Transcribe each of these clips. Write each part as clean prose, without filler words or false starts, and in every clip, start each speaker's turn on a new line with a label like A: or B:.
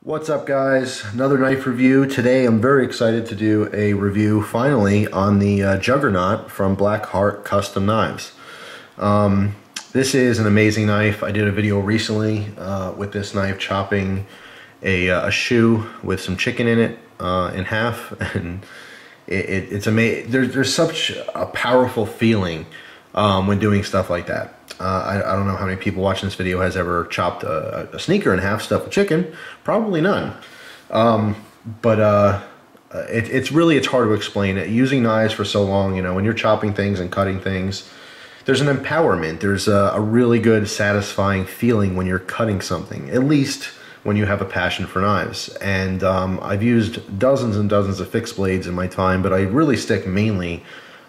A: What's up, guys? Another knife review. Today I'm very excited to do a review finally on the Juggernaut from Blackheart Custom Knives. This is an amazing knife. I did a video recently with this knife chopping a shoe with some chicken in it in half, and it's amazing. There's such a powerful feeling when doing stuff like that. I don't know how many people watching this video has ever chopped a sneaker in half stuffed with chicken. Probably none. It's hard to explain it. Using knives for so long, you know, when you're chopping things and cutting things, there's an empowerment. There's a really good, satisfying feeling when you're cutting something, at least when you have a passion for knives. And I've used dozens and dozens of fixed blades in my time, but I really stick mainly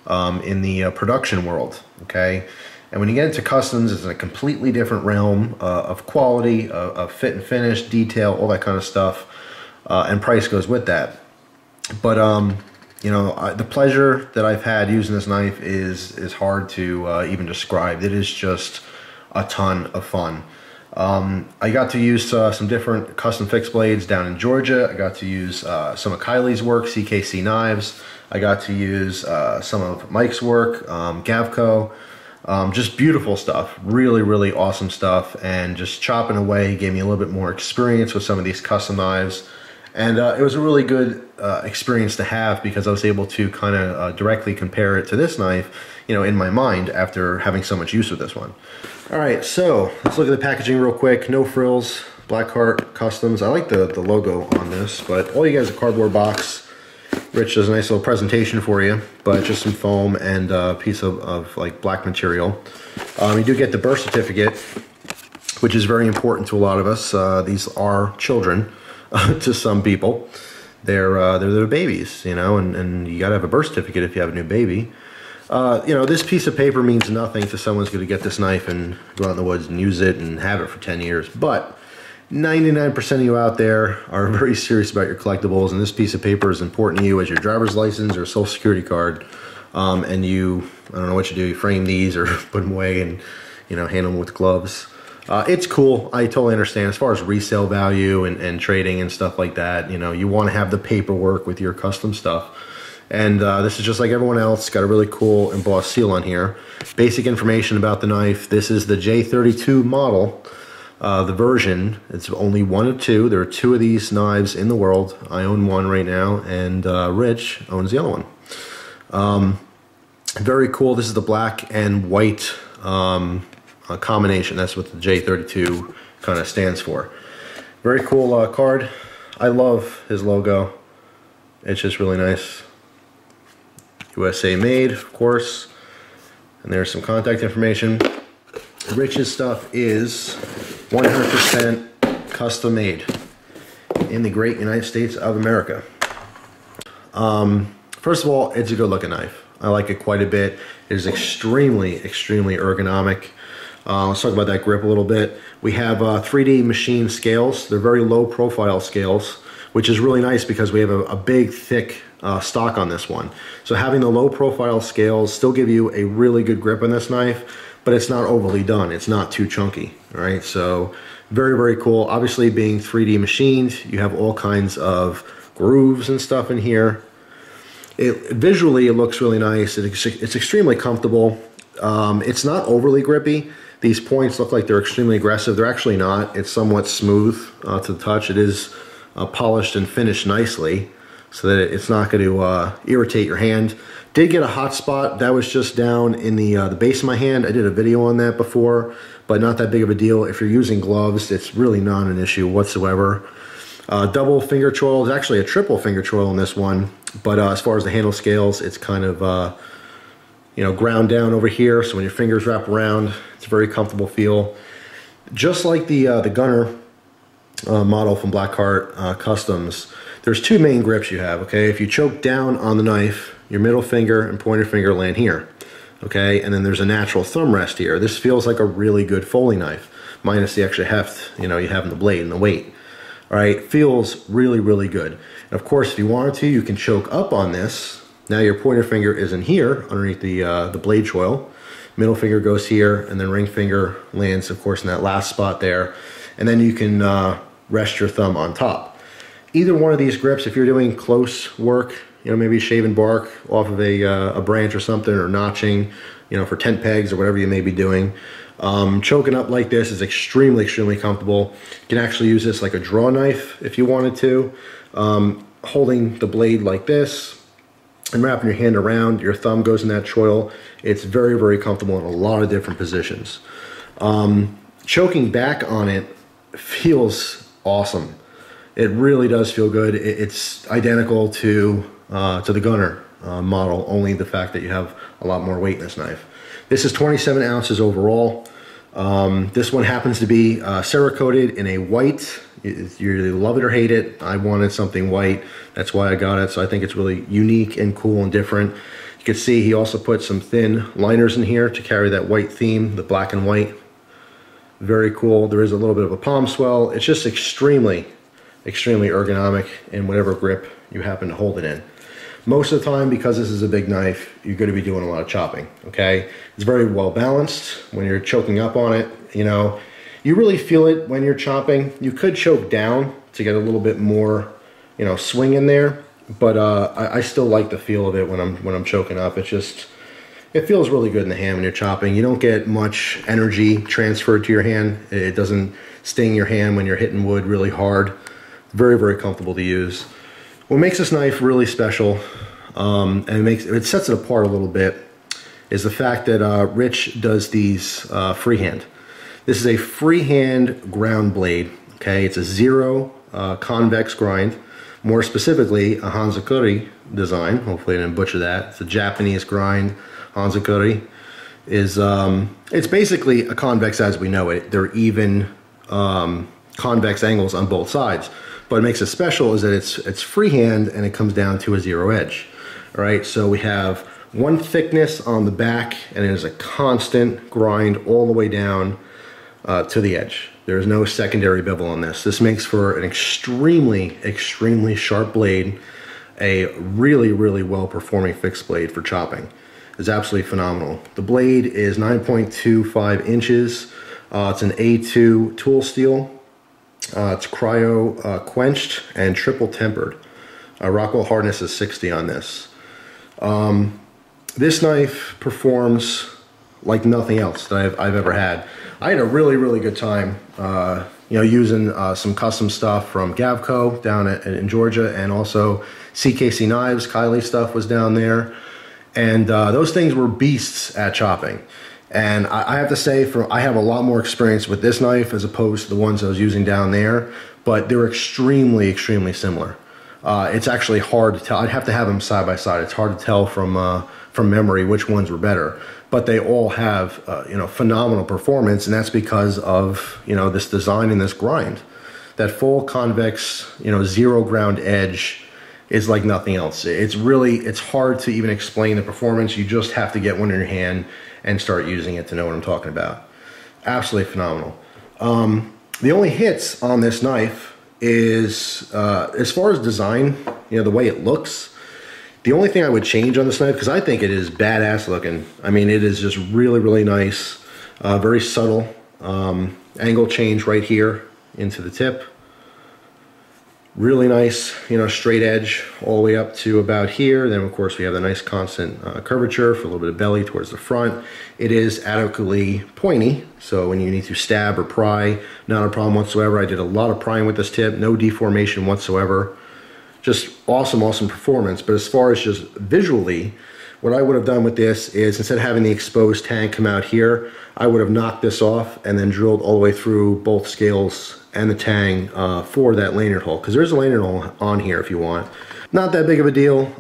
A: in the production world, okay? And when you get into customs, it's in a completely different realm of quality, of fit and finish, detail, all that kind of stuff, and price goes with that. But you know, the pleasure that I've had using this knife is hard to even describe. It is just a ton of fun. I got to use some different custom fixed blades down in Georgia. I got to use some of Kylie's work, CKC Knives. I got to use some of Mike's work, Gavco. Just beautiful stuff, really awesome stuff, and just chopping away gave me a little bit more experience with some of these custom knives, and it was a really good experience to have because I was able to kind of directly compare it to this knife, you know, in my mind after having so much use with this one. Alright, so let's look at the packaging real quick. No frills, Blackheart Customs. I like the logo on this, but all you guys a cardboard box. Rich does a nice little presentation for you, but just some foam and a piece of like black material. You do get the birth certificate, which is very important to a lot of us. These are children to some people. They're their babies, you know, and you gotta have a birth certificate if you have a new baby. You know, this piece of paper means nothing to someone who's gonna get this knife and go out in the woods and use it and have it for 10 years, but 99% of you out there are very serious about your collectibles, and this piece of paper is important to you as your driver's license or social security card. And you, I don't know what you do, you frame these or put them away and, you know, handle them with gloves. It's cool. I totally understand. As far as resale value and trading and stuff like that, you know, you want to have the paperwork with your custom stuff. And this is just like everyone else. Got a really cool embossed seal on here. Basic information about the knife. This is the J32 model. The version, it's only one of two. There are two of these knives in the world. I own one right now, and Rich owns the other one. Very cool. This is the black and white combination. That's what the J32 kind of stands for. Very cool card. I love his logo. It's just really nice. USA made, of course. And there's some contact information. Rich's stuff is 100% custom made in the great United States of America. First of all, it's a good looking knife. I like it quite a bit. It is extremely ergonomic. Let's talk about that grip a little bit. We have 3D machine scales. They're very low profile scales, which is really nice because we have a big, thick stock on this one. So having the low profile scales still give you a really good grip on this knife, but it's not overly done. It's not too chunky, all right? So very cool. Obviously being 3D machined, you have all kinds of grooves and stuff in here. Visually, it looks really nice. It's extremely comfortable. It's not overly grippy. These points look like they're extremely aggressive. They're actually not. It's somewhat smooth to the touch. It is polished and finished nicely so that it's not going to irritate your hand. Did get a hot spot. That was just down in the base of my hand. I did a video on that before, but not that big of a deal. If you're using gloves, it's really not an issue whatsoever. Double finger choil. There's actually a triple finger choil in this one, but as far as the handle scales, it's kind of you know, ground down over here, so when your fingers wrap around, it's a very comfortable feel. Just like the Gunner model from Blackheart Customs, there's two main grips you have, okay? If you choke down on the knife, your middle finger and pointer finger land here, okay? And then there's a natural thumb rest here. This feels like a really good folding knife, minus the extra heft, you know, you have in the blade and the weight. All right, feels really good. And of course, if you wanted to, you can choke up on this. Now your pointer finger is in here, underneath the blade choil. Middle finger goes here, and then ring finger lands, of course, in that last spot there. And then you can rest your thumb on top. Either one of these grips, if you're doing close work, maybe shaving bark off of a branch or something, or notching, for tent pegs or whatever you may be doing, choking up like this is extremely, extremely comfortable. You can actually use this like a draw knife if you wanted to, holding the blade like this and wrapping your hand around, your thumb goes in that choil. It's very, very comfortable in a lot of different positions. Choking back on it feels awesome. It really does feel good. It's identical to the Gunner model, only the fact that you have a lot more weight in this knife. This is 27 ounces overall. This one happens to be Cerakoted in a white. You either love it or hate it. I wanted something white. That's why I got it. So I think it's really unique and cool and different. You can see he also put some thin liners in here to carry that white theme, the black and white. Very cool. There is a little bit of a palm swell. It's just extremely, extremely ergonomic in whatever grip you happen to hold it in. Most of the time, because this is a big knife, you're going to be doing a lot of chopping, okay? It's very well balanced when you're choking up on it, You really feel it when you're chopping. You could choke down to get a little bit more, swing in there, but I still like the feel of it when I'm choking up. It feels really good in the hand when you're chopping. You don't get much energy transferred to your hand. It doesn't sting your hand when you're hitting wood really hard. Very, very comfortable to use. What makes this knife really special, and it sets it apart a little bit, is the fact that Rich does these freehand. This is a freehand ground blade. Okay, it's a 0 convex grind. More specifically, a Hanzakuri design. Hopefully, I didn't butcher that. It's a Japanese grind. Hanzakuri is it's basically a convex as we know it. They're even convex angles on both sides. What makes it special is that it's freehand and it comes down to a 0 edge. All right, so we have one thickness on the back, and it is a constant grind all the way down to the edge. There's no secondary bevel on this. This makes for an extremely, extremely sharp blade, a really, really well-performing fixed blade for chopping. It's absolutely phenomenal. The blade is 9.25 inches. It's an A2 tool steel. It's cryo quenched and triple tempered. Rockwell hardness is 60 on this. This knife performs like nothing else that I've ever had. I had a really, really good time, using some custom stuff from Gavco down in Georgia, and also CKC Knives. Kylie stuff was down there, and those things were beasts at chopping. And I have to say, I have a lot more experience with this knife as opposed to the ones I was using down there, but they're extremely, extremely similar. It's actually hard to tell. I'd have to have them side by side. It's hard to tell from memory which ones were better, but they all have phenomenal performance, and that's because of this design and this grind. That full convex 0 ground edge is like nothing else. It's hard to even explain the performance. You just have to get one in your hand and start using it to know what I'm talking about. Absolutely phenomenal. The only hits on this knife is, as far as design, the way it looks, the only thing I would change on this knife, because I think it is badass looking. I mean, it is just really, really nice. Very subtle angle change right here into the tip. Really nice, straight edge all the way up to about here. Then, of course, we have the nice constant curvature for a little bit of belly towards the front. It is adequately pointy, so when you need to stab or pry, not a problem whatsoever. I did a lot of prying with this tip, no deformation whatsoever. Just awesome, awesome performance. But as far as just visually, what I would have done with this is, instead of having the exposed tang come out here, I would have knocked this off and then drilled all the way through both scales and the tang for that lanyard hole, because there's a lanyard hole on here if you want. Not that big of a deal.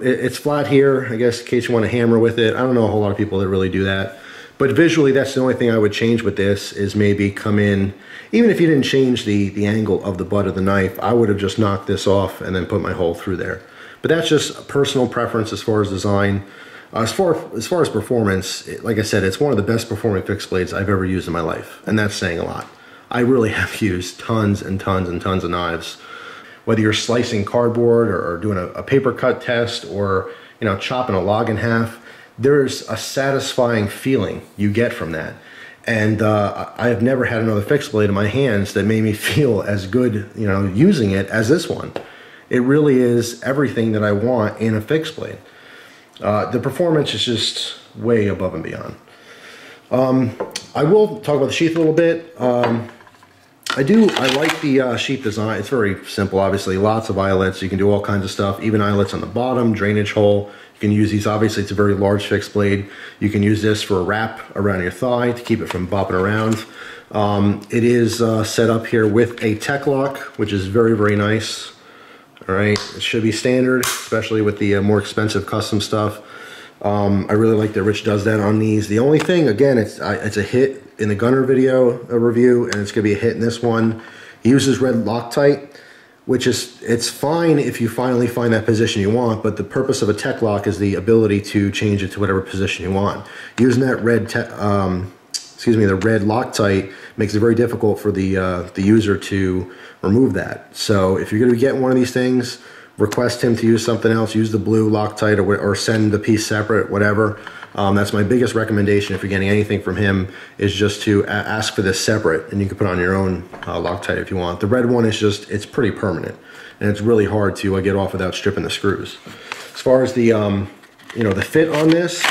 A: It's flat here, I guess, in case you want to hammer with it. I don't know a whole lot of people that really do that. But visually, that's the only thing I would change with this, is maybe come in, even if you didn't change the angle of the butt of the knife, I would have just knocked this off and then put my hole through there. But that's just a personal preference as far as design. As far as performance, like I said, it's one of the best performing fixed blades I've ever used in my life, and that's saying a lot. I really have used tons and tons and tons of knives. Whether you're slicing cardboard or doing a paper cut test, or chopping a log in half, there's a satisfying feeling you get from that. And I have never had another fixed blade in my hands that made me feel as good, you know, using it as this one. It really is everything that I want in a fixed blade. The performance is just way above and beyond. I will talk about the sheath a little bit. I like the sheath design. It's very simple, obviously. Lots of eyelets. You can do all kinds of stuff. Even eyelets on the bottom, drainage hole. You can use these. Obviously, it's a very large fixed blade. You can use this for a wrap around your thigh to keep it from bopping around. It is set up here with a tech lock, which is very, very nice. All right, it should be standard, especially with the more expensive custom stuff. I really like that Rich does that on these. The only thing, again, it's a hit in the Gunner video review, and it's going to be a hit in this one. He uses red Loctite, which is, it's fine if you finally find that position you want, but the purpose of a tech lock is the ability to change it to whatever position you want. Using that red the red Loctite makes it very difficult for the user to remove that. So if you're going to be getting one of these things, request him to use something else. Use the blue Loctite, or send the piece separate, whatever. That's my biggest recommendation if you're getting anything from him, is just to ask for this separate, and you can put on your own Loctite if you want. The red one is just, it's pretty permanent, and it's really hard to get off without stripping the screws. As far as the the fit on this,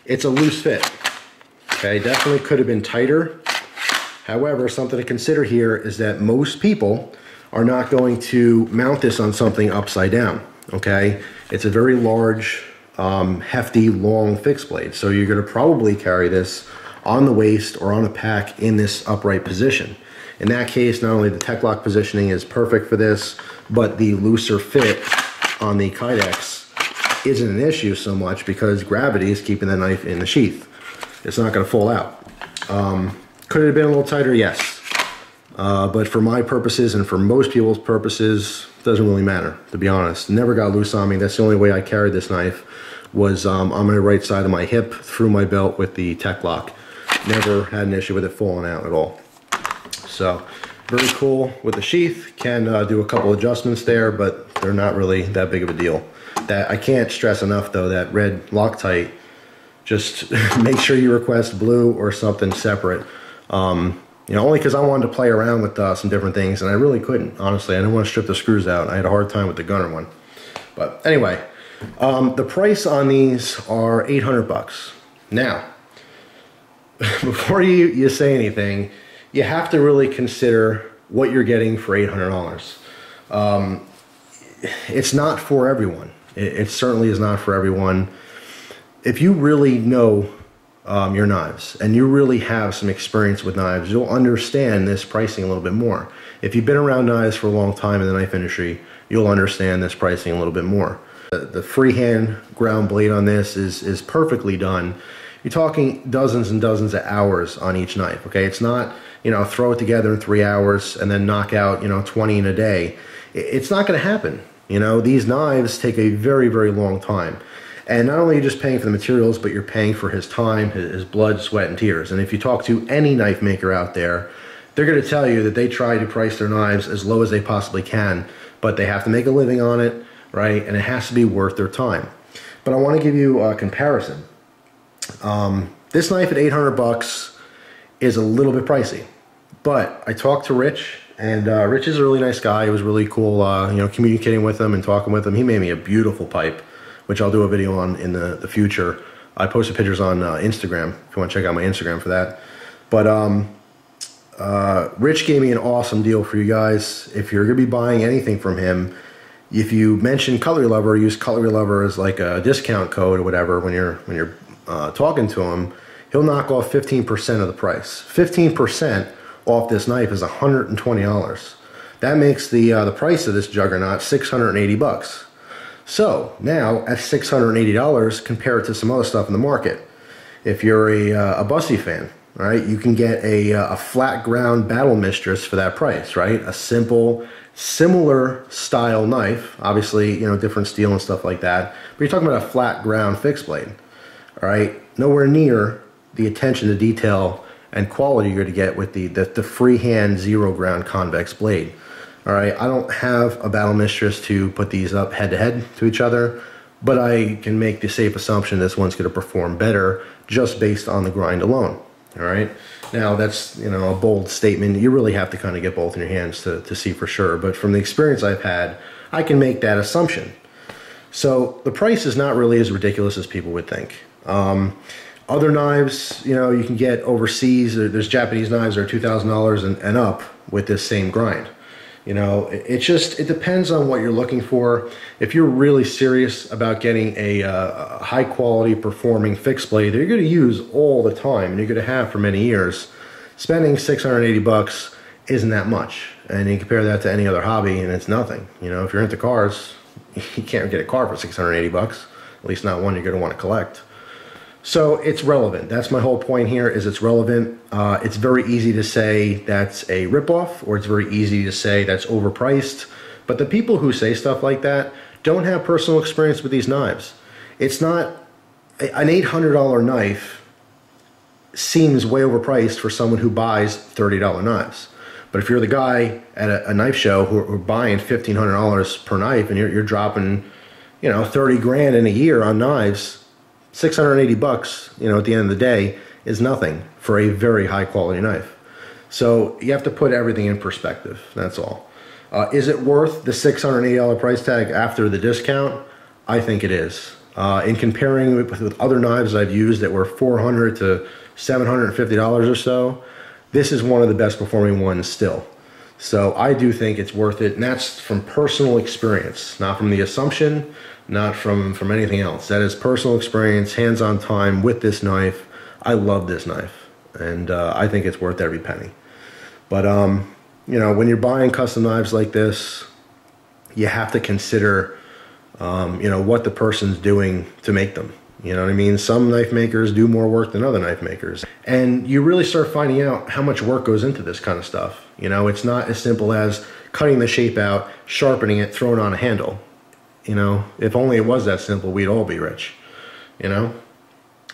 A: it's a loose fit. Okay, definitely could have been tighter. However, something to consider here is that most people are not going to mount this on something upside down. Okay, it's a very large, hefty, long fixed blade, so you're going to probably carry this on the waist or on a pack in this upright position. In that case, not only the tech lock positioning is perfect for this, but the looser fit on the Kydex isn't an issue so much because gravity is keeping the knife in the sheath. It's not going to fall out. Could it have been a little tighter? Yes. But for my purposes and for most people's purposes, it doesn't really matter, to be honest. Never got loose on me. That's the only way I carried this knife, was on my right side of my hip through my belt with the tech lock. Never had an issue with it falling out at all. So very cool with the sheath. Can do a couple adjustments there, but they're not really that big of a deal. That I can't stress enough though, that red Loctite, just make sure you request blue or something separate. Only because I wanted to play around with some different things, and I really couldn't, honestly. I didn't want to strip the screws out. I had a hard time with the Gunner one. But anyway, the price on these are 800 bucks. Now, before you say anything, you have to really consider what you're getting for $800. It's not for everyone. It certainly is not for everyone. If you really know your knives and you really have some experience with knives, you'll understand this pricing a little bit more. If you've been around knives for a long time in the knife industry, you'll understand this pricing a little bit more. The freehand ground blade on this is perfectly done. You're talking dozens and dozens of hours on each knife, okay? It's not, throw it together in 3 hours and then knock out, 20 in a day. It's not gonna happen. These knives take a very, very long time. And not only are you just paying for the materials, but you're paying for his time, his blood, sweat, and tears. And if you talk to any knife maker out there, they're going to tell you that they try to price their knives as low as they possibly can, but they have to make a living on it, right? And it has to be worth their time. But I want to give you a comparison. This knife at 800 bucks is a little bit pricey, but I talked to Rich, and Rich is a really nice guy. He was really cool, communicating with him and talking with him. He made me a beautiful pipe, which I'll do a video on in the future. I posted pictures on Instagram, if you want to check out my Instagram for that. But Rich gave me an awesome deal for you guys. If you're going to be buying anything from him, if you mention cutlerylover, use cutlerylover as like a discount code or whatever when you're talking to him, he'll knock off 15% of the price. 15% off this knife is $120. That makes the price of this Juggernaut 680 bucks. So now at $680, compare it to some other stuff in the market. If you're a Bussy fan, right, you can get a flat ground Battle Mistress for that price, right? A simple, similar style knife, obviously, different steel and stuff like that. But you're talking about a flat ground fixed blade, all right? Nowhere near the attention to detail and quality you're going to get with the freehand zero ground convex blade. All right, I don't have a Battle Mistress to put these up head to head to each other, but I can make the safe assumption this one's going to perform better just based on the grind alone. All right. Now that's, you know, a bold statement. You really have to kind of get both in your hands to see for sure. But from the experience I've had, I can make that assumption. So the price is not really as ridiculous as people would think. Other knives, you know, you can get overseas. There's Japanese knives that are $2,000 and up with this same grind. You know, it depends on what you're looking for. If you're really serious about getting a high quality performing fixed blade that you're going to use all the time and you're going to have for many years, spending $680 isn't that much. And you compare that to any other hobby and it's nothing. You know, if you're into cars, you can't get a car for $680, at least not one you're going to want to collect. So it's relevant. That's my whole point here, is it's relevant. It's very easy to say that's a ripoff, or it's very easy to say that's overpriced. But the people who say stuff like that don't have personal experience with these knives. It's not, an $800 knife seems way overpriced for someone who buys $30 knives. But if you're the guy at a knife show who are buying $1,500 per knife and you're dropping, you know, 30 grand in a year on knives, $680, you know, at the end of the day is nothing for a very high quality knife. So you have to put everything in perspective. That's all. Is it worth the $680 price tag after the discount? I think it is. In comparing with other knives I've used that were $400 to $750 or so, this is one of the best performing ones still. So I do think it's worth it, and that's from personal experience, not from the assumption, not from anything else. That is personal experience, hands-on time with this knife. I love this knife, and I think it's worth every penny. But you know, when you're buying custom knives like this, you have to consider you know, what the person's doing to make them. You know what I mean? Some knife makers do more work than other knife makers. And you really start finding out how much work goes into this kind of stuff. You know, it's not as simple as cutting the shape out, sharpening it, throwing on a handle. You know, if only it was that simple, we'd all be rich. You know?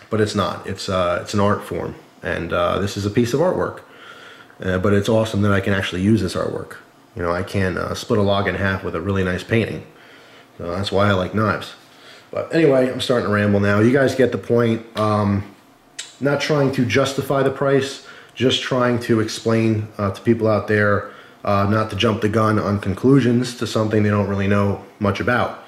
A: But it's not. It's an art form. And this is a piece of artwork. But it's awesome that I can actually use this artwork. You know, I can split a log in half with a really nice painting. So that's why I like knives. But anyway, I'm starting to ramble now. You guys get the point. Not trying to justify the price, just trying to explain to people out there not to jump the gun on conclusions to something they don't really know much about.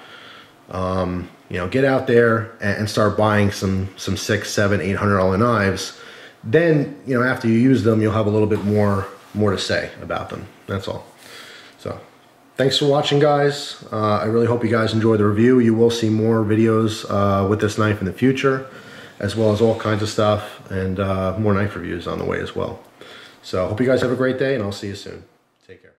A: You know, get out there and start buying some $600, $700, $800 knives. Then, you know, after you use them, you'll have a little bit more to say about them. That's all. So, thanks for watching, guys. I really hope you guys enjoyed the review. You will see more videos with this knife in the future, as well as all kinds of stuff, and more knife reviews on the way as well. So, hope you guys have a great day, and I'll see you soon. Take care.